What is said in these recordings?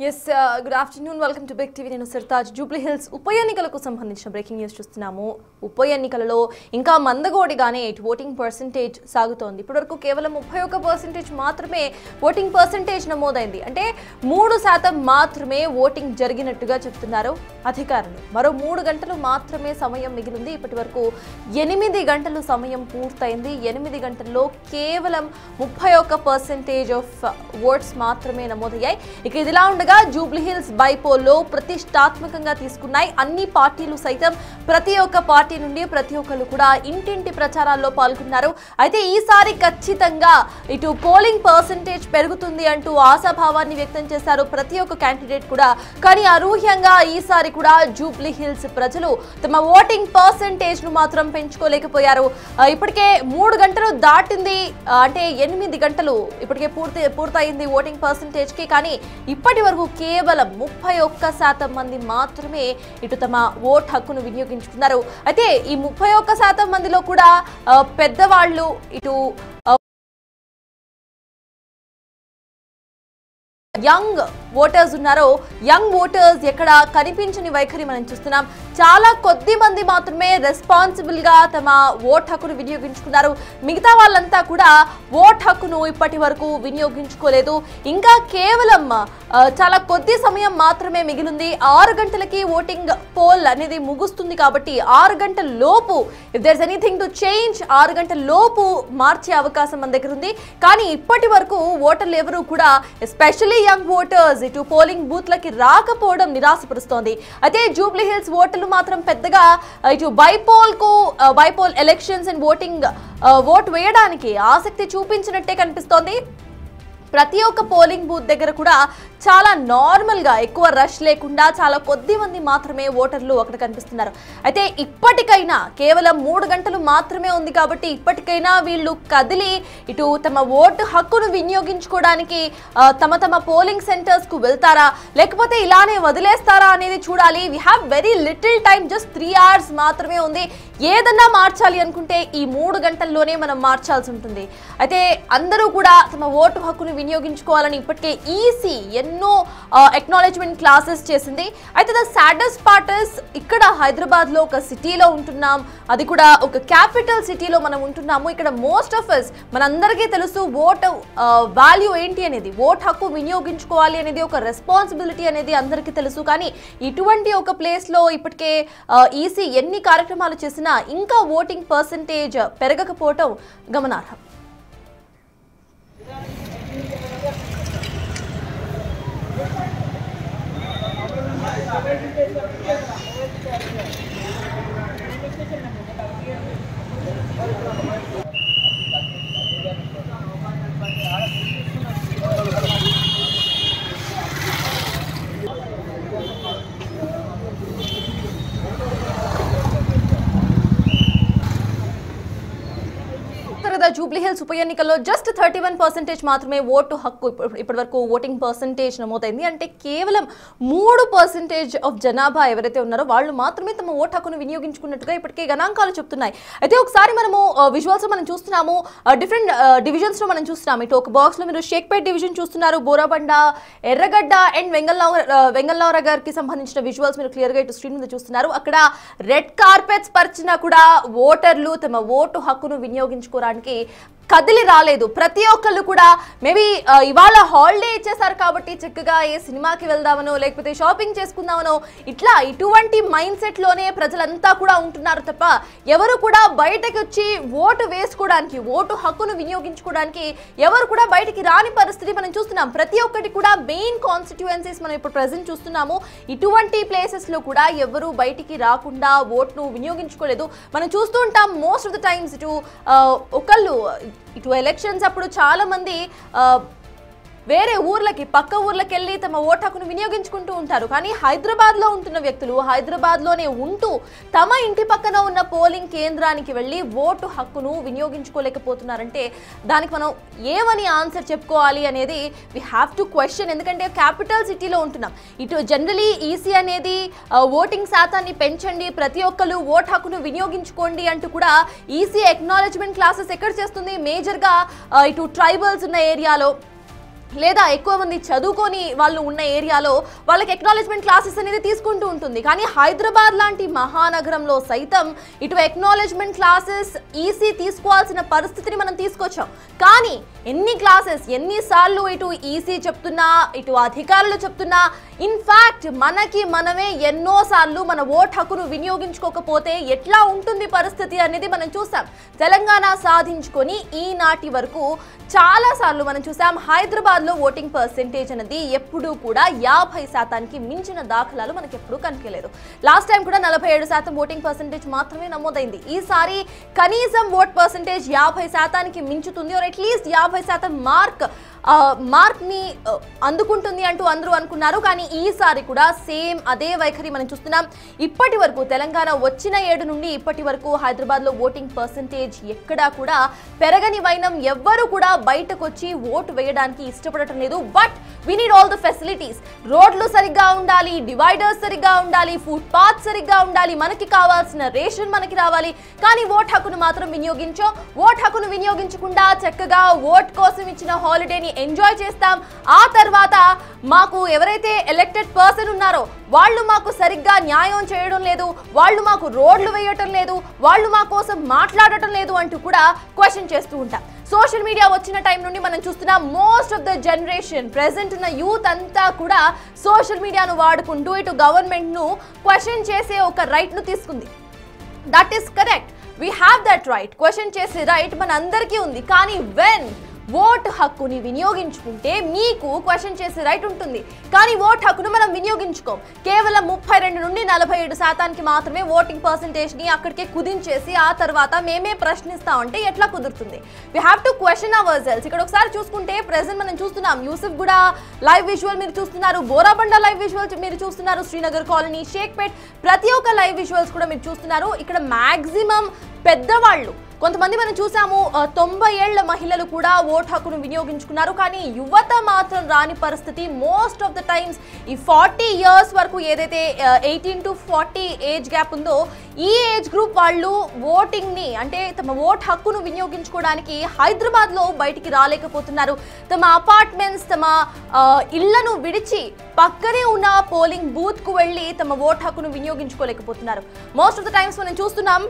Yes, good afternoon. Welcome to Big TV. నేను Sartaj Jubilee hills ఉప ఎన్నికలకు సంబంధించిన బ్రేకింగ్ న్యూస్ చూస్తున్నాము. ఉప ఎన్నికలలో ఇంకా మందగోడిగానే ఓటింగ్ పర్సెంటేజ్ సాగుతోంది. ఇప్పటివరకు కేవలం 31% మాత్రమే ఓటింగ్ పర్సెంటేజ్ నమోదైంది. అంటే 3% మాత్రమే ఓటింగ్ జరిగినట్టుగా చెప్తున్నారు అధికారులు. మరో 3 గంటలు మాత్రమే సమయం మిగిలింది. ఇప్పటివరకు 8 గంటలు సమయం పూర్తయింది. 8 గంటల్లో కేవలం 31% ఆఫ్ ఓట్స్ మాత్రమే నమోదయ్యాయి. ఇక ఇదిలా జూబ్లీ హిల్స్ బైపోల్లో ప్రతిష్టాత్మకంగా తీసుకున్నాయి అన్ని పార్టీలు సైతం. ప్రతి ఒక్క పార్టీ నుండి ప్రతి ఒక్కరు కూడా ఇంటింటి ప్రచారాల్లో పాల్గొన్నారు. అయితే ఈసారి ఖచ్చితంగా ఇటు పోలింగ్ పర్సెంటేజ్ పెరుగుతుంది అంటూ ఆశాభావాన్ని వ్యక్తం చేశారు ప్రతి ఒక్క క్యాండిడేట్ కూడా. కానీ అనూహ్యంగా ఈసారి కూడా జూబ్లీ హిల్స్ ప్రజలు తమ ఓటింగ్ పర్సెంటేజ్ ను మాత్రం పెంచుకోలేకపోయారు. ఇప్పటికే 3 గంటలు దాటింది, అంటే 8 గంటలు ఇప్పటికే పూర్తయింది ఓటింగ్ పర్సెంటేజ్ కి. కానీ ఇప్పటి వరకు కేవలం 31% మంది మాత్రమే ఇటు తమ ఓట్ హక్కును వినియోగించుకున్నారు. అయితే ఈ 31% మందిలో కూడా పెద్దవాళ్ళు ఇటు యంగ్ ఓటర్స్ ఉన్నారో, యంగ్ ఓటర్స్ ఎక్కడ కనిపించని వైఖరి మనం చూస్తున్నాం. చాలా కొద్ది మంది మాత్రమే రెస్పాన్సిబుల్ గా తమ ఓట్ హక్కును వినియోగించుకున్నారు. మిగతా వాళ్ళంతా కూడా ఓట్ హక్కును ఇప్పటి వరకు వినియోగించుకోలేదు. ఇంకా కేవలం చాలా కొద్ది సమయం మాత్రమే మిగిలింది. 6 గంటలకి ఓటింగ్ పోల్ అనేది ముగుస్తుంది. కాబట్టి 6 గంటల లోపు if there is anything to change 6 గంటల లోపు మార్చే అవకాశం మన దగ్గర ఉంది. కానీ ఇప్పటి వరకు ఓటర్లు ఎవరు కూడా ఎస్పెషల్లీ యంగ్ ఓటర్స్ ఇటు పోలింగ్ బూత్లకి రాకపోవడం నిరాశపరుస్తోంది. అయితే జూబ్లీ హిల్స్ ఓటర్లు మాత్రం పెద్దగా ఇటు బైపోల్ ఎలక్షన్స్ అండ్ ఓట్ వేయడానికి ఆసక్తి చూపించినట్టే కనిపిస్తోంది. ప్రతి ఒక్క పోలింగ్ బూత్ దగ్గర కూడా చాలా నార్మల్ గా ఎక్కువ రష్ లేకుండా చాలా కొద్ది మంది మాత్రమే ఓటర్లు అక్కడ కనిపిస్తున్నారు. అయితే ఇప్పటికైనా కేవలం 3 గంటలు మాత్రమే ఉంది కాబట్టి ఇప్పటికైనా వీళ్ళు కదిలి ఇటు తమ ఓటు హక్కును వినియోగించుకోవడానికి తమ పోలింగ్ సెంటర్స్ కు వెళ్తారా లేకపోతే ఇలానే వదిలేస్తారా అనేది చూడాలి. We have very little time, just 3 hours మాత్రమే ఉంది. ఏదన్నా మార్చాలి అనుకుంటే ఈ 3 గంటల్లోనే మనం మార్చాల్సి ఉంటుంది. అయితే అందరూ కూడా తమ ఓటు హక్కును వినియోగించుకోవాలని ఇప్పటికే ఈసీ ఎన్నో అక్నాలెడ్జ్మెంట్ క్లాసెస్ చేసింది. అయితే ద సాడెస్ట్ పార్ట్ ఇస్ ఇక్కడ హైదరాబాద్ లో ఒక సిటీలో ఉంటున్నాం, అది కూడా ఒక క్యాపిటల్ సిటీలో మనం ఉంటున్నాము. ఇక్కడ మోస్ట్ ఆఫ్ us మనందరికీ తెలుసు ఓట్ వాల్యూ ఏంటి అనేది, ఓట్ హక్కు వినియోగించుకోవాలి అనేది ఒక రెస్పాన్సిబిలిటీ అనేది అందరికీ తెలుసు. కానీ ఇటువంటి ఒక ప్లేస్ లో ఇప్పటికే ఈసీ ఎన్ని కార్యక్రమాలు చేసినా ఇంకా ఓటింగ్ పర్సెంటేజ్ పెరగకపోవటం గమనార్హం. జూబ్లీ హిల్స్ ఉప ఎన్నికల్లో జస్ట్ 31% మాత్రమే ఓటు హక్కు ఇప్పటి వరకు ఓటింగ్ పర్సెంటేజ్ నమోదైంది. అంటే కేవలం 3% ఆఫ్ జనాభా ఎవరైతే ఉన్నారో వాళ్ళు మాత్రమే తమ ఓటు హక్కును వినియోగించుకున్నట్టుగా ఇప్పటికే గణాంకాలు చెప్తున్నాయి. అయితే ఒకసారి మనము విజువల్స్ మనం చూస్తున్నాము, డిఫరెంట్ డివిజన్స్ లో మనం చూస్తున్నాము. ఇటు ఒక బాక్స్ లో మీరు షేక్పేట్ డివిజన్ చూస్తున్నారు, బోరాబండ, ఎర్రగడ్డ అండ్ వెంగళరావు గారికి సంబంధించిన విజువల్స్ మీరు క్లియర్ గా ఇటు స్క్రీన్ మీద చూస్తున్నారు. అక్కడ రెడ్ కార్పెట్స్ పరిచినా కూడా ఓటర్లు తమ ఓటు హక్కును వినియోగించుకోవడానికి కదిలి రాలేదు. ప్రతి ఒక్కళ్ళు కూడా మేబీ ఇవాళ హాలిడే ఇచ్చేసారు కాబట్టి చక్కగా ఏ సినిమాకి వెళ్దామనో లేకపోతే షాపింగ్ చేసుకుందామనో ఇటువంటి మైండ్ సెట్ లోనే ప్రజలంతా కూడా ఉంటున్నారు తప్ప ఎవరు కూడా బయటకు వచ్చి ఓటు వేసుకోవడానికి, ఓటు హక్కును వినియోగించుకోవడానికి ఎవరు కూడా బయటికి రాని పరిస్థితి మనం చూస్తున్నాం. ప్రతి ఒక్కటి కూడా మెయిన్ కాన్స్టిట్యుయెన్సీస్ మనం ఇప్పుడు ప్రెజెంట్ చూస్తున్నాము. ఇటువంటి ప్లేసెస్ లో కూడా ఎవరు బయటికి రాకుండా ఓట్ను వినియోగించుకోలేదు. మనం చూస్తూ ఉంటాం మోస్ట్ ఆఫ్ ద టైమ్స్ ఇటు ఎలక్షన్స్ అప్పుడు చాలా మంది వేరే ఊర్లకి పక్క ఊర్లకి వెళ్ళి తమ ఓటు హక్కును వినియోగించుకుంటూ ఉంటారు. కానీ హైదరాబాద్లో ఉంటున్న వ్యక్తులు హైదరాబాద్లోనే ఉంటూ తమ ఇంటి పక్కన ఉన్న పోలింగ్ కేంద్రానికి వెళ్ళి ఓటు హక్కును వినియోగించుకోలేకపోతున్నారంటే దానికి మనం ఏమని ఆన్సర్ చెప్పుకోవాలి అనేది వి హ్యావ్ టు క్వశ్చన్. ఎందుకంటే క్యాపిటల్ సిటీలో ఉంటున్నాం. ఇటు జనరలీ ఈసీ అనేది ఓటింగ్ శాతాన్ని పెంచండి, ప్రతి ఒక్కరు ఓటు హక్కును వినియోగించుకోండి అంటూ కూడా ఈసీ అక్నాలెడ్జ్మెంట్ క్లాసెస్ ఎక్కడ చేస్తుంది? మేజర్గా ఇటు ట్రైబల్స్ ఉన్న ఏరియాలో లేదా ఎక్కువ మంది చదువుకొని వాళ్ళు ఉన్న ఏరియాలో వాళ్ళకి ఎక్నాలెడ్జ్మెంట్ క్లాసెస్ అనేది తీసుకుంటూ ఉంటుంది. కానీ హైదరాబాద్ లాంటి మహానగరంలో సైతం ఇటు ఎక్నాలెడ్జ్మెంట్ క్లాసెస్ ఈసీ తీసుకోవాల్సిన పరిస్థితిని మనం తీసుకొచ్చాం. కానీ ఎన్ని క్లాసెస్ ఎన్నిసార్లు ఇటు ఈసీ చెప్తున్నా, ఇటు అధికారులు చెప్తున్నా, ఇన్ఫ్యాక్ట్ మనమే ఎన్నోసార్లు మన ఓట్ హక్కును వినియోగించుకోకపోతే ఎట్లా ఉంటుంది పరిస్థితి అనేది మనం చూసాం. తెలంగాణ సాధించుకొని ఈనాటి వరకు చాలాసార్లు మనం చూసాం హైదరాబాద్లో ఓటింగ్ పర్సెంటేజ్ అనేది ఎప్పుడూ కూడా 50% మించిన దాఖలాలు మనకి ఎప్పుడూ కనిపించలేదు. లాస్ట్ టైం కూడా 47% ఓటింగ్ పర్సెంటేజ్ మాత్రమే నమోదైంది. ఈసారి కనీసం ఓట్ పర్సెంటేజ్ 50% మించుతుంది, ఆర్ అట్లీస్ట్ 50% మార్క్ని అందుకుంటుంది అంటూ అందరూ అనుకున్నారు. కానీ ఈసారి కూడా సేమ్ అదే వైఖరి మనం చూస్తున్నాం. ఇప్పటి వరకు తెలంగాణ వచ్చిన ఏడు నుండి ఇప్పటి వరకు హైదరాబాద్లో ఓటింగ్ పర్సెంటేజ్ ఎక్కడా కూడా పెరగని వైనం. ఎవ్వరూ కూడా బయటకు వచ్చి ఓటు వేయడానికి ఇష్టపడటం లేదు. But we need all the facilities. రోడ్లు సరిగ్గా ఉండాలి, డివైడర్స్ సరిగ్గా ఉండాలి, ఫుట్ పాత్ సరిగ్గా ఉండాలి, మనకి కావాల్సిన రేషన్ మనకి రావాలి. కానీ ఓట్ హక్కును మాత్రం వినియోగించో. ఓట్ హక్కును వినియోగించకుండా చక్కగా ఓట్ కోసం ఇచ్చిన హాలిడేని ఎంజాయ్ చేస్తాం. ఆ తర్వాత మాకు ఎవరైతే ఎలక్టెడ్ పర్సన్ ఉన్నారో వాళ్ళు మాకు సరిగ్గా న్యాయం చేయడం లేదు, వాళ్ళు మాకు రోడ్లు వేయటం లేదు, వాళ్ళు మా కోసం మాట్లాడటం లేదు అంటూ కూడా క్వశ్చన్ చేస్తూ ఉంటాం. సోషల్ మీడియా వచ్చిన టైం నుండి మనం చూస్తున్నాం most of the generation present ఉన్న యూత్ అంతా కూడా సోషల్ మీడియాను వాడుకుంటూ ఇటు గవర్నమెంట్ను క్వశ్చన్ చేసే ఒక రైట్ను తీసుకుంది. That is correct. We have that right. Question చేసే రైట్ మన అందరికీ ఉంది. కానీ వెన్ ఓటు హక్కుని వినియోగించుకుంటే మీకు క్వశ్చన్ చేసే రైట్ ఉంటుంది. కానీ ఓటు హక్కును మనం వినియోగించుకోం. కేవలం 32 నుండి 47% మాత్రమే ఓటింగ్ పర్సెంటేజ్ని అక్కడికే కుదించేసి ఆ తర్వాత మేమే ప్రశ్నిస్తామంటే ఎట్లా కుదురుతుంది? We have to question ourselves. ఇక్కడ ఒకసారి చూసుకుంటే ప్రెసెంట్ మనం చూస్తున్నాం యూసుఫ్ కూడా లైవ్ విజువల్ మీరు చూస్తున్నారు, బోరాబండ లైవ్ విజువల్స్ మీరు చూస్తున్నారు, శ్రీనగర్ కాలనీ, షేక్పేట్ ప్రతి ఒక్క లైవ్ విజువల్స్ కూడా మీరు చూస్తున్నారు. ఇక్కడ మ్యాక్సిమం పెద్దవాళ్ళు కొంతమంది మనం చూసాము 90 ఏళ్ల మహిళలు కూడా ఓట్ హక్కును వినియోగించుకున్నారు. కానీ యువత మాత్రం రాని పరిస్థితి. మోస్ట్ ఆఫ్ ద టైమ్స్ ఈ 40 ఇయర్స్ వరకు ఏదైతే 18 to 40 ఏజ్ గ్యాప్ ఉందో ఈ ఏజ్ గ్రూప్ వాళ్ళు ఓటింగ్ని అంటే తమ ఓట్ హక్కును వినియోగించుకోవడానికి హైదరాబాద్లో బయటికి రాలేకపోతున్నారు. తమ అపార్ట్మెంట్స్ తమ ఇళ్లను విడిచి పక్కనే ఉన్న పోలింగ్ బూత్కు వెళ్ళి తమ ఓట్ హక్కును వినియోగించుకోలేకపోతున్నారు. మోస్ట్ ఆఫ్ ద టైమ్స్ మనం చూస్తున్నాం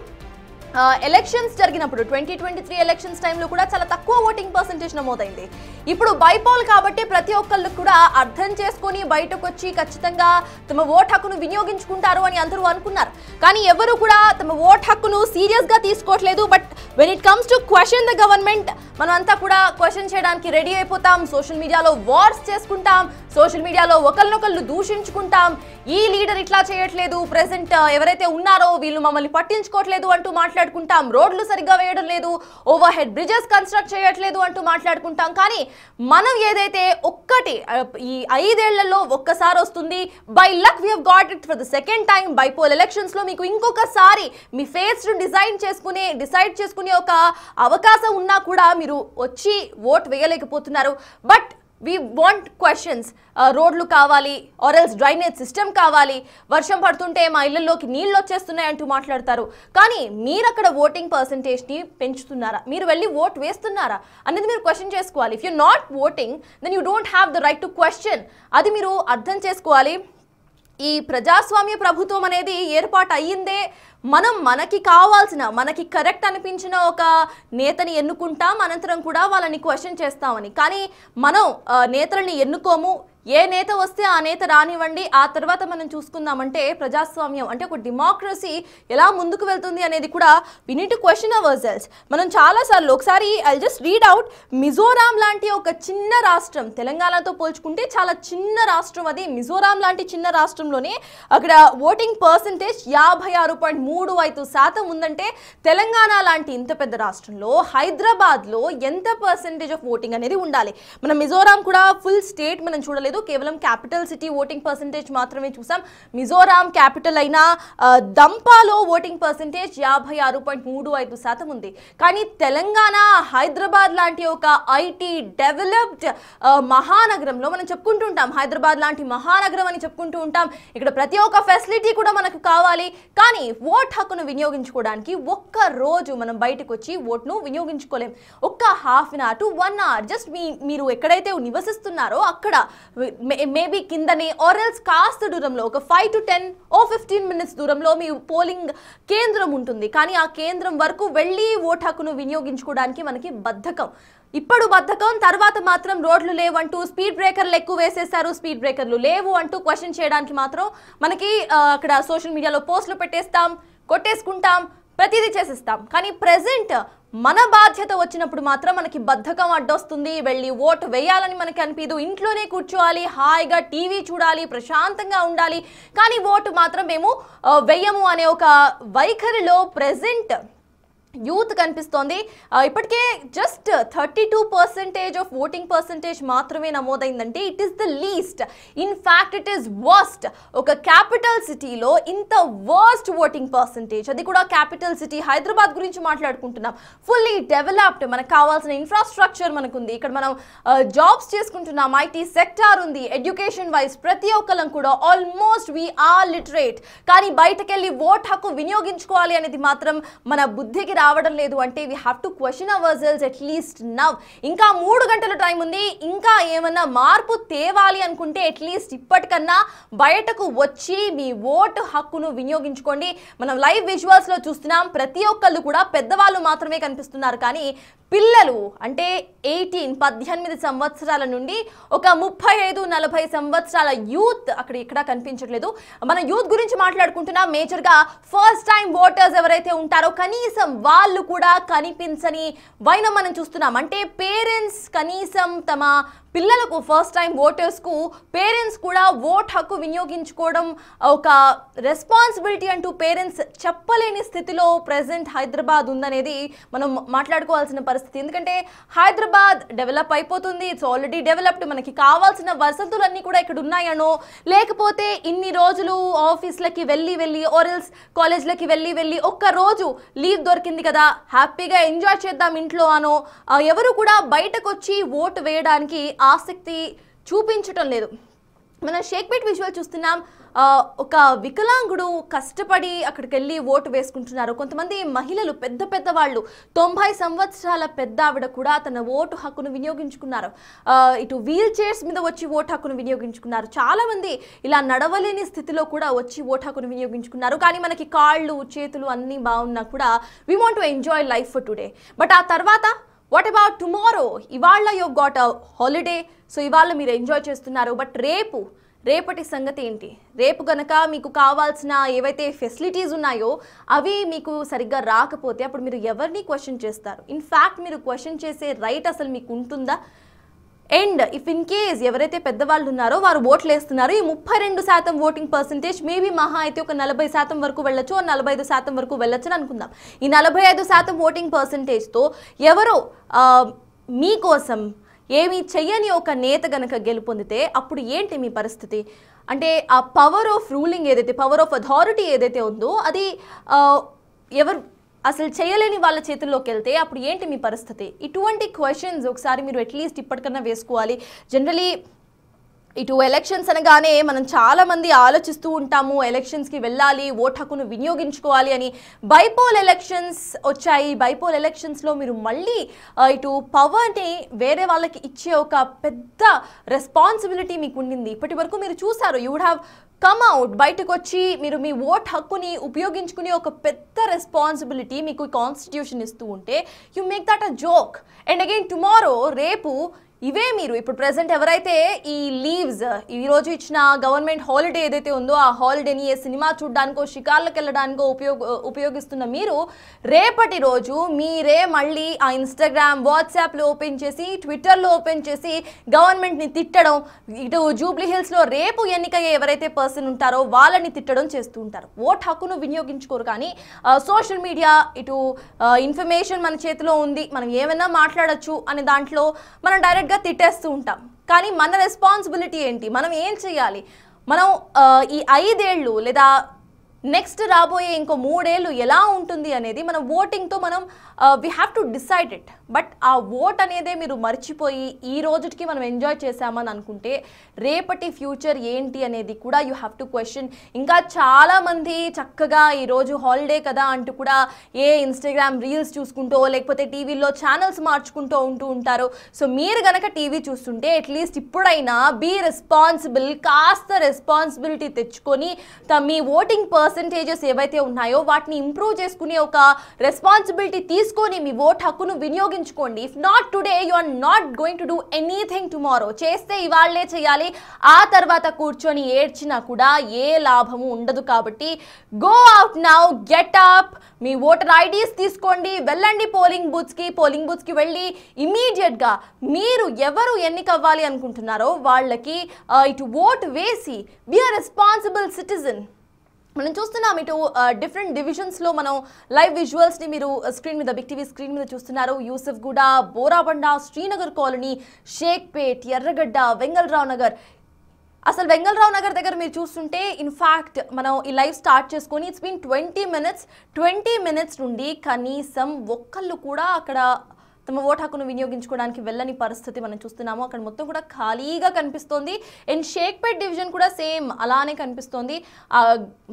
ఎలక్షన్స్ జరిగినప్పుడు 2023 ఎలక్షన్స్ టైంలో కూడా చాలా తక్కువ ఓటింగ్ పర్సెంటేజ్ నమోదైంది. ఇప్పుడు బైపోల్ కాబట్టి ప్రతి ఒక్కళ్ళు కూడా అర్థం చేసుకొని బయటకు వచ్చి ఖచ్చితంగా తమ ఓట్ హక్కును వినియోగించుకుంటారు అని అందరూ అనుకున్నారు. కానీ ఎవరు కూడా తమ ఓట్ హక్కును సీరియస్గా తీసుకోవట్లేదు. But when it comes to question the government మనం అంతా కూడా క్వశ్చన్ చేయడానికి రెడీ అయిపోతాం. సోషల్ మీడియాలో వార్స్ చేసుకుంటాం, సోషల్ మీడియాలో ఒకరినొకళ్ళు దూషించుకుంటాం. ఈ లీడర్ ఇట్లా చేయట్లేదు, ప్రెసెంట్ ఎవరైతే ఉన్నారో వీళ్ళు మమ్మల్ని పట్టించుకోవట్లేదు అంటూ మాట్లాడుకుంటాం. రోడ్లు సరిగ్గా వేయడం లేదు, ఓవర్ హెడ్ బ్రిడ్జెస్ కన్స్ట్రక్ట్ చేయట్లేదు అంటూ మాట్లాడుకుంటాం. కానీ మనం ఏదైతే ఒక్కటి ఈ 5 ఏళ్లలో ఒక్కసారి వస్తుంది. By luck we have got it for the second time. Bypoll elections లో మీకు ఇంకొకసారి మీ ఫేస్ డిసైడ్ చేసుకునే ఒక అవకాశం ఉన్నా కూడా మీరు వచ్చి ఓట్ వేయలేకపోతున్నారు. But we want questions. రోడ్లు కావాలి, ఆర్ ఎల్స్ డ్రైనేజ్ సిస్టమ్ కావాలి, వర్షం పడుతుంటే మా ఇళ్లలోకి నీళ్ళు వచ్చేస్తున్నాయి అంటూ మాట్లాడతారు. కానీ మీరు అక్కడ ఓటింగ్ పర్సెంటేజ్ని పెంచుతున్నారా, మీరు వెళ్ళి ఓట్ వేస్తున్నారా అనేది మీరు క్వశ్చన్ చేసుకోవాలి. If you not voting then you don't have the right to question. అది మీరు అర్థం చేసుకోవాలి. ఈ ప్రజాస్వామ్య ప్రభుత్వం అనేది ఏర్పాటు అయ్యిందే మనకి కావాల్సిన మనకి కరెక్ట్ అనిపించిన ఒక నేతని ఎన్నుకుంటాం, అనంతరం కూడా వాళ్ళని క్వశ్చన్ చేస్తామని. కానీ మనం నేతలని ఎన్నుకోము. ఏ నేత వస్తే ఆ నేత రానివ్వండి, ఆ తర్వాత మనం చూసుకుందామంటే ప్రజాస్వామ్యం అంటే ఒక డెమోక్రసీ ఎలా ముందుకు వెళ్తుంది అనేది కూడా we need to question ourselves. మనం చాలాసార్లు ఒకసారి I just read out. Mizoram లాంటి ఒక చిన్న రాష్ట్రం, తెలంగాణతో పోల్చుకుంటే చాలా చిన్న రాష్ట్రం అది. మిజోరాం లాంటి చిన్న రాష్ట్రంలోనే అక్కడ ఓటింగ్ పర్సెంటేజ్ 56.35% ఉందంటే తెలంగాణ లాంటి ఇంత పెద్ద రాష్ట్రంలో హైదరాబాద్లో ఎంత పర్సెంటేజ్ ఆఫ్ ఓటింగ్ అనేది ఉండాలి? మనం మిజోరాం కూడా ఫుల్ స్టేట్ మనం చూడలేదు. చూడలేదు, కేవలం క్యాపిటల్ సిటీ ఓటింగ్ పర్సెంటేజ్ మాత్రమే చూసాం. మిజోరాం క్యాపిటల్ అయిన దంపాలో ఓటింగ్ పర్సెంటేజ్ 56.35% ఉంది. కానీ తెలంగాణ, హైదరాబాద్ లాంటి ఒక ఐటీ డెవలప్డ్ మహానగరంలో మనం చెప్పుకుంటూ ఉంటాం, హైదరాబాద్ లాంటి మహానగరం అని చెప్పుకుంటూ ఉంటాం. ఇక్కడ ప్రతి ఒక్క ఫెసిలిటీ కూడా మనకు కావాలి. కానీ ఓట్ హక్కును వినియోగించుకోవడానికి ఒక్క రోజు మనం బయటకు వచ్చి ఓట్ను వినియోగించుకోలేం. ఒక్క half an hour to 1 hour just మీరు ఎక్కడైతే నివసిస్తున్నారో అక్కడ మేబీ కిందనే ఆర్ ఎల్స్ కాస్త దూరంలో ఒక 5 to 10 or 15 minutes దూరంలో మీ పోలింగ్ కేంద్రం ఉంటుంది. కానీ ఆ కేంద్రం వరకు వెళ్ళి ఓట్ హక్కును వినియోగించుకోవడానికి మనకి బద్ధకం. ఇప్పుడు బద్ధకం, తర్వాత మాత్రం రోడ్లు లేవంటూ స్పీడ్ బ్రేకర్లు ఎక్కువ వేసేసారు, స్పీడ్ బ్రేకర్లు లేవు అంటూ క్వశ్చన్ చేయడానికి మాత్రం మనకి అక్కడ సోషల్ మీడియాలో పోస్టులు పెట్టేస్తాం, కొట్టేసుకుంటాం, ప్రతిదీ చేసేస్తాం. కానీ ప్రెజెంట్ మన బాధ్యత వచ్చినప్పుడు మాత్రం మనకి బద్ధకం అడ్డొస్తుంది, వెళ్ళి ఓటు వేయాలని మనకి అనిపించదు. ఇంట్లోనే కూర్చోవాలి, హాయిగా టీవీ చూడాలి, ప్రశాంతంగా ఉండాలి, కానీ ఓటు మాత్రం మేము వేయము అనే ఒక వైఖరిలో ప్రెజెంట్ యూత్ కనిపిస్తోంది. ఇప్పటికే జస్ట్ 32% ఆఫ్ ఓటింగ్ పర్సెంటేజ్ మాత్రమే నమోదైందంటే it is the least. In fact it is worst. ఒక క్యాపిటల్ సిటీలో ఇంత వర్స్ట్ ఓటింగ్ పర్సెంటేజ్, అది కూడా క్యాపిటల్ సిటీ హైదరాబాద్ గురించి మాట్లాడుకుంటున్నాం. ఫుల్లీ డెవలప్డ్, మనకు కావాల్సిన ఇన్ఫ్రాస్ట్రక్చర్ మనకుంది. ఇక్కడ మనం జాబ్స్ చేసుకుంటున్నాం, ఐటీ సెక్టార్ ఉంది, ఎడ్యుకేషన్ వైజ్ ప్రతి ఒక్కరం కూడా ఆల్మోస్ట్ వీ ఆర్ లిటరేట్. కానీ బయటకెళ్ళి ఓట్ హక్కు వినియోగించుకోవాలి అనేది మాత్రం మన బుద్ధికి రావడం లేదు. అంటే we have to question ourselves at least now. ఇంకా 3 గంటల టైం ఉంది. ఇంకా ఏమన్నా మార్పు తేవాలి అనుకుంటే అట్లీస్ట్ ఇప్పటికన్నా బయటకు వచ్చి మీ ఓటు హక్కును వినియోగించుకోండి. మనం లైవ్ విజువల్స్ లో చూస్తున్నాం, ప్రతి ఒక్కళ్ళు కూడా పెద్దవాళ్ళు మాత్రమే కనిపిస్తున్నారు. కానీ పిల్లలు అంటే 18 సంవత్సరాల నుండి ఒక 35-40 సంవత్సరాల యూత్ అక్కడ ఇక్కడ కనిపించట్లేదు. మన యూత్ గురించి మాట్లాడుకుంటున్నాం. మేజర్గా ఫస్ట్ టైం ఓటర్స్ ఎవరైతే ఉంటారో కనీసం వాళ్ళు కూడా కనిపించని వైనం మనం చూస్తున్నాం. అంటే పేరెంట్స్ కనీసం తమ పిల్లలకు ఫస్ట్ టైం ఓటర్స్కు పేరెంట్స్ కూడా ఓట్ హక్కు వినియోగించుకోవడం ఒక రెస్పాన్సిబిలిటీ అంటూ పేరెంట్స్ చెప్పలేని స్థితిలో ప్రెజెంట్ హైదరాబాద్ ఉందనేది మనం మాట్లాడుకోవాల్సిన పరిస్థితి. ఎందుకంటే హైదరాబాద్ డెవలప్ అయిపోతుంది, ఇట్స్ ఆల్రెడీ డెవలప్డ్. మనకి కావాల్సిన వసతులన్నీ కూడా ఇక్కడ ఉన్నాయనో, లేకపోతే ఇన్ని రోజులు ఆఫీస్లకి వెళ్ళి ఆర్ఎల్స్ కాలేజ్లకి వెళ్ళి ఒక్క రోజు లీవ్ దొరికింది కదా, హ్యాపీగా ఎంజాయ్ చేద్దాం ఇంట్లో అనో ఎవరు కూడా బయటకు వచ్చి ఓటు వేయడానికి ఆసక్తి చూపించటం లేదు. మనం షేక్పేట్ విజువల్ చూస్తున్నాం. ఒక వికలాంగుడు కష్టపడి అక్కడికి వెళ్ళి ఓటు వేసుకుంటున్నారు. కొంతమంది మహిళలు, పెద్ద వాళ్ళు, 90 సంవత్సరాల పెద్ద ఆవిడ కూడా తన ఓటు హక్కును వినియోగించుకున్నారు. ఇటు వీల్ చైర్స్ మీద వచ్చి ఓటు హక్కును వినియోగించుకున్నారు. చాలామంది ఇలా నడవలేని స్థితిలో కూడా వచ్చి ఓటు హక్కును వినియోగించుకున్నారు. కానీ మనకి కాళ్ళు చేతులు అన్నీ బాగున్నా కూడా we want to enjoy life for today. But ఆ తర్వాత వాట్ అబౌట్ టుమారో? ఇవాళ you got a holiday, so ఇవాళ మీరు ఎంజాయ్ చేస్తున్నారు. బట్ రేపటి సంగతి ఏంటి? రేపు గనక మీకు కావాల్సిన ఏవైతే ఫెసిలిటీస్ ఉన్నాయో అవి మీకు సరిగ్గా రాకపోతే అప్పుడు మీరు ఎవరిని క్వశ్చన్ చేస్తారు? ఇన్ఫ్యాక్ట్ మీరు క్వశ్చన్ చేసే రైట్ అసలు మీకు ఉంటుందా? అండ్ ఇఫ్ ఇన్ కేస్ ఎవరైతే పెద్దవాళ్ళు ఉన్నారో వారు ఓట్లు వేస్తున్నారు, ఈ 32% ఓటింగ్ పర్సెంటేజ్ మేబీ మహా అయితే ఒక 40% వరకు వెళ్ళొచ్చు, 45% వరకు వెళ్ళొచ్చు అని అనుకుందాం. ఈ 45% ఓటింగ్ పర్సెంటేజ్తో ఎవరో మీకోసం ఏమీ చెయ్యని ఒక నేత గనక గెలుపొందితే అప్పుడు ఏంటి మీ పరిస్థితి? అంటే ఆ పవర్ ఆఫ్ రూలింగ్ ఏదైతే, పవర్ ఆఫ్ అథారిటీ ఏదైతే ఉందో అది ఎవరు అసలు చేయలేని వాళ్ళ చేతుల్లోకి వెళ్తే అప్పుడు ఏంటి మీ పరిస్థితి? ఇటువంటి క్వశ్చన్స్ ఒకసారి మీరు అట్లీస్ట్ ఇప్పటికన్నా వేసుకోవాలి. జనరలీ ఇటు ఎలక్షన్స్ అనగానే మనం చాలామంది ఆలోచిస్తూ ఉంటాము, ఎలక్షన్స్కి వెళ్ళాలి, ఓట్ హక్కును వినియోగించుకోవాలి అని. బైపోల్ ఎలక్షన్స్ వచ్చాయి. బైపోల్ ఎలక్షన్స్లో మీరు మళ్ళీ ఇటు పవర్ని వేరే వాళ్ళకి ఇచ్చే ఒక పెద్ద రెస్పాన్సిబిలిటీ మీకు ఉండింది. ఇప్పటి వరకు మీరు చూసారు, you would have come out, బయటకు వచ్చి మీరు మీ ఓట్ హక్కుని ఉపయోగించుకునే ఒక పెద్ద రెస్పాన్సిబిలిటీ మీకు కాన్స్టిట్యూషన్ ఇస్తూ ఉంటే you make that a joke. And again tomorrow, రేపు ఇవే మీరు ఇప్పుడు ప్రెసెంట్ ఎవరైతే ఈ లీవ్స్ ఈరోజు ఇచ్చిన గవర్నమెంట్ హాలిడే ఏదైతే ఉందో ఆ హాలిడేని ఏ సినిమా చూడడానికో షికార్లకు వెళ్ళడానికో ఉపయోగిస్తున్న మీరు రేపటి రోజు మీరే మళ్ళీ ఆ ఇన్స్టాగ్రామ్, వాట్సాప్లో ఓపెన్ చేసి, ట్విట్టర్లో ఓపెన్ చేసి గవర్నమెంట్ని తిట్టడం, ఇటు జూబ్లీ హిల్స్లో రేపు ఎన్నికయ్యే ఎవరైతే పర్సన్ ఉంటారో వాళ్ళని తిట్టడం చేస్తూ ఉంటారు. ఓట్ హక్కును వినియోగించుకోరు. కానీ సోషల్ మీడియా, ఇటు ఇన్ఫర్మేషన్ మన చేతిలో ఉంది, మనం ఏమైనా మాట్లాడచ్చు అనే దాంట్లో మనం డైరెక్ట్గా తిట్టేస్తూ ఉంటాం. కానీ మన రెస్పాన్సిబిలిటీ ఏంటి, మనం ఏం చేయాలి, మనం ఈ 5 ఏళ్ళు లేదా నెక్స్ట్ రాబోయే ఇంకో 3 ఏళ్ళు ఎలా ఉంటుంది అనేది మనం ఓటింగ్తో మనం we have to decide it. But ఆ ఓట్ అనేదే మీరు మర్చిపోయి ఈ రోజుకి మనం ఎంజాయ్ చేసామని అనుకుంటే రేపటి ఫ్యూచర్ ఏంటి అనేది కూడా యూ హ్యావ్ టు క్వశ్చన్. ఇంకా చాలామంది చక్కగా ఈరోజు హాలిడే కదా అంటూ కూడా ఏ ఇన్స్టాగ్రామ్ రీల్స్ చూసుకుంటూ లేకపోతే టీవీలో ఛానల్స్ మార్చుకుంటూ ఉంటారు. సో మీరు కనుక టీవీ చూస్తుంటే అట్లీస్ట్ ఇప్పుడైనా బీ రెస్పాన్సిబుల్, కాస్త రెస్పాన్సిబిలిటీ తెచ్చుకొని మీ ఓటింగ్ పర్సంటేజెస్ ఏవైతే ఉన్నాయో వాటిని ఇంప్రూవ్ చేసుకునే ఒక రెస్పాన్సిబిలిటీ తీసుకొని మీ ఓట్ హక్కును వినియోగించుకోండి. If not today you are not going to do anything tomorrow. చేస్తే ఇవాళ్లే చేయాలి, ఆ తర్వాత కూర్చొని ఏడ్చినా కూడా ఏ లాభము ఉండదు. కాబట్టి go out now, get up, మీ ఓటర్ ఐడీస్ తీసుకోండి, వెళ్ళండి పోలింగ్ బూత్స్కి వెళ్ళి ఇమీడియట్గా మీరు ఎవరు ఎన్నికవ్వాలి అనుకుంటున్నారో వాళ్ళకి ఇటు ఓట్ వేసి బి అ రెస్పాన్సిబుల్ సిటిజన్. మనం చూస్తున్నాం ఇటు డిఫరెంట్ డివిజన్స్లో మనం లైవ్ విజువల్స్ని మీరు స్క్రీన్ మీద, బిగ్ టీవీ స్క్రీన్ మీద చూస్తున్నారు. యూసఫ్గూడ, బోరాబండ, శ్రీనగర్ కాలనీ, షేక్పేట్, ఎర్రగడ్డ, వెంగళరావు నగర్. అసలు వెంగళరావు నగర్ దగ్గర మీరు చూస్తుంటే ఇన్ఫ్యాక్ట్ మనం ఈ లైవ్ స్టార్ట్ చేసుకొని ఇట్స్ బీన్ 20 మినిట్స్ నుండి కనీసం ఒక్కళ్ళు కూడా అక్కడ తమ ఓటు హక్కును వినియోగించుకోవడానికి వెళ్ళని పరిస్థితి మనం చూస్తున్నాము. అక్కడ మొత్తం కూడా ఖాళీగా కనిపిస్తోంది. అండ్ షేక్పేట్ డివిజన్ కూడా సేమ్ అలానే కనిపిస్తోంది.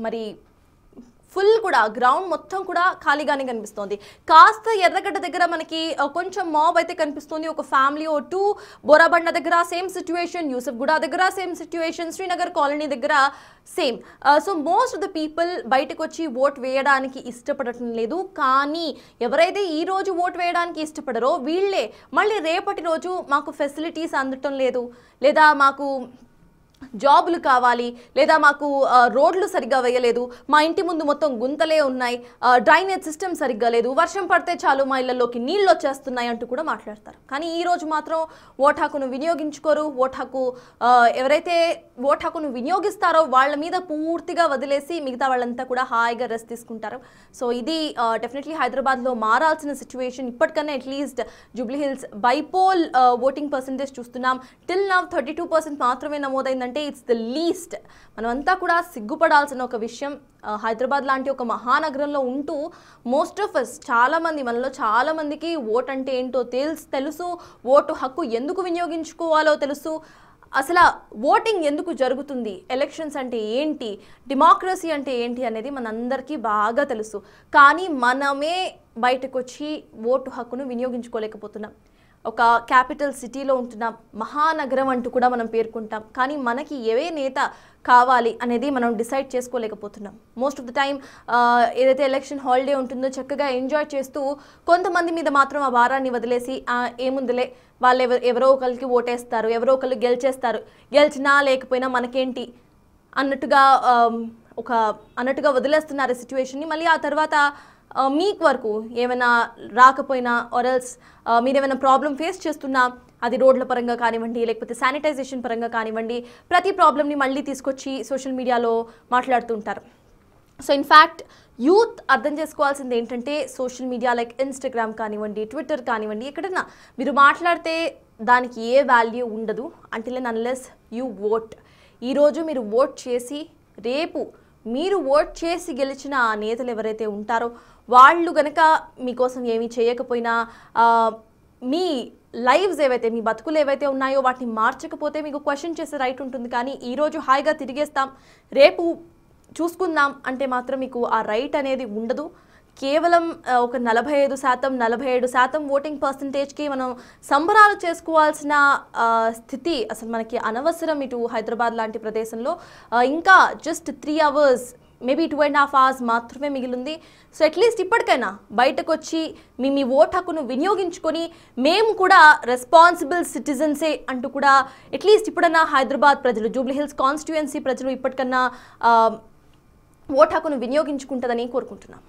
మరి ఫుల్ కూడా గ్రౌండ్ మొత్తం కూడా ఖాళీగానే కనిపిస్తోంది. కాస్త ఎర్రగడ్డ దగ్గర మనకి కొంచెం మాబ్ అయితే కనిపిస్తుంది, ఒక ఫ్యామిలీ ఓ 2. బోరాబండ దగ్గర సేమ్ సిచ్యువేషన్, యూసఫ్గూడ దగ్గర సేమ్ సిచ్యువేషన్, శ్రీనగర్ కాలనీ దగ్గర same. So most of the people బయటకు వచ్చి ఓట్ వేయడానికి ఇష్టపడటం లేదు. కానీ ఎవరైతే ఈ రోజు ఓట్ వేయడానికి ఇష్టపడరో వీళ్ళే మళ్ళీ రేపటి రోజు మాకు ఫెసిలిటీస్ అందటం లేదు, లేదా మాకు జాబులు కావాలి, లేదా మాకు రోడ్లు సరిగ్గా వేయలేదు, మా ఇంటి ముందు మొత్తం గుంతలే ఉన్నాయి, డ్రైనేజ్ సిస్టమ్ సరిగ్గా లేదు, వర్షం పడితే చాలు మా ఇళ్లలోకి నీళ్ళు వచ్చేస్తున్నాయి అంటూ కూడా మాట్లాడతారు. కానీ ఈరోజు మాత్రం ఓటు హక్కును వినియోగించుకోరు. ఎవరైతే ఓటు హక్కును వినియోగిస్తారో వాళ్ళ మీద పూర్తిగా వదిలేసి మిగతా వాళ్ళంతా కూడా హాయిగా రెస్ట్ తీసుకుంటారు. సో ఇది డెఫినెట్లీ హైదరాబాద్లో మారాల్సిన సిచ్యువేషన్. ఇప్పటికన్నా at least Jubilee Hills bypoll voting percentage చూస్తున్నాం. టిల్ నౌ 32% మాత్రమే నమోదైందంటే ఇట్స్ ద లీస్ట్. మనమంతా కూడా సిగ్గుపడాల్సిన ఒక విషయం. హైదరాబాద్ లాంటి ఒక మహానగరంలో ఉంటూ మోస్ట్ ఆఫ్ అస్ మనలో చాలా మందికి ఓట్ అంటే ఏంటో తెలుసు, ఓటు హక్కు ఎందుకు వినియోగించుకోవాలో తెలుసు, అసలు ఓటింగ్ ఎందుకు జరుగుతుంది, ఎలక్షన్స్ అంటే ఏంటి, డెమోక్రసీ అంటే ఏంటి అనేది మనందరికీ బాగా తెలుసు. కానీ మనమే బయటకు వచ్చి ఓటు హక్కును వినియోగించుకోలేకపోతున్నాం. ఒక క్యాపిటల్ సిటీలో ఉంటున్నాం, మహానగరం అంటూ కూడా మనం పేర్కొంటాం. కానీ మనకి ఏ నేత కావాలి అనేది మనం డిసైడ్ చేసుకోలేకపోతున్నాం. మోస్ట్ ఆఫ్ ద టైం ఏదైతే ఎలక్షన్ హాలిడే ఉంటుందో చక్కగా ఎంజాయ్ చేస్తూ కొంతమంది మీద మాత్రం ఆ భారాన్ని వదిలేసి ఏముందిలే వాళ్ళు ఎవరో ఒకరికి ఓటేస్తారు, ఎవరో ఒకళ్ళు గెలిచేస్తారు, గెలిచినా లేకపోయినా మనకేంటి అన్నట్టుగా వదిలేస్తున్నారు సిచ్యువేషన్ని. మళ్ళీ ఆ తర్వాత మీకు వరకు ఏమైనా రాకపోయినా ఆర్ఎల్స్ మీరు ఏమైనా ప్రాబ్లం ఫేస్ చేస్తున్నా, అది రోడ్ల పరంగా కానివ్వండి, లేకపోతే శానిటైజేషన్ పరంగా కానివ్వండి, ప్రతి ప్రాబ్లమ్ని మళ్ళీ తీసుకొచ్చి సోషల్ మీడియాలో మాట్లాడుతుంటారు. సో ఇన్ఫ్యాక్ట్ యూత్ అర్థం చేసుకోవాల్సింది ఏంటంటే సోషల్ మీడియా లైక్ ఇన్స్టాగ్రామ్ కానివ్వండి, ట్విట్టర్ కానివ్వండి, ఎక్కడన్నా మీరు మాట్లాడితే దానికి ఏ వాల్యూ ఉండదు until and unless you vote. ఈరోజు మీరు ఓట్ చేసి రేపు మీరు ఓట్ చేసి గెలిచిన ఆ నేతలు ఎవరైతే ఉంటారో వాళ్ళు గనక మీకోసం ఏమీ చేయకపోయినా, మీ లైవ్స్ ఏవైతే, మీ బతుకులు ఏవైతే ఉన్నాయో వాటిని మార్చకపోతే మీకు క్వశ్చన్ చేసే రైట్ ఉంటుంది. కానీ ఈరోజు హాయిగా తిరిగేస్తాం, రేపు చూసుకుందాం అంటే మాత్రం మీకు ఆ రైట్ అనేది ఉండదు. కేవలం ఒక 47% ఓటింగ్ పర్సంటేజ్కి మనం సంబరాలు చేసుకోవాల్సిన స్థితి అసలు మనకి అనవసరం. ఇటు హైదరాబాద్ లాంటి ప్రదేశంలో ఇంకా జస్ట్ 3 hours, మేబీ 2.5 hours మాత్రమే మిగిలింది. సో అట్లీస్ట్ ఇప్పటికైనా బయటకు వచ్చి మీ ఓటు హక్కును వినియోగించుకొని మేము కూడా రెస్పాన్సిబుల్ సిటిజన్సే అంటూ కూడా అట్లీస్ట్ ఇప్పుడన్నా హైదరాబాద్ ప్రజలు, జూబ్లీహిల్స్ కాన్స్టిట్యుయెన్సీ ప్రజలు ఇప్పటికన్నా ఓటు హక్కును వినియోగించుకుంటుందని కోరుకుంటున్నాం.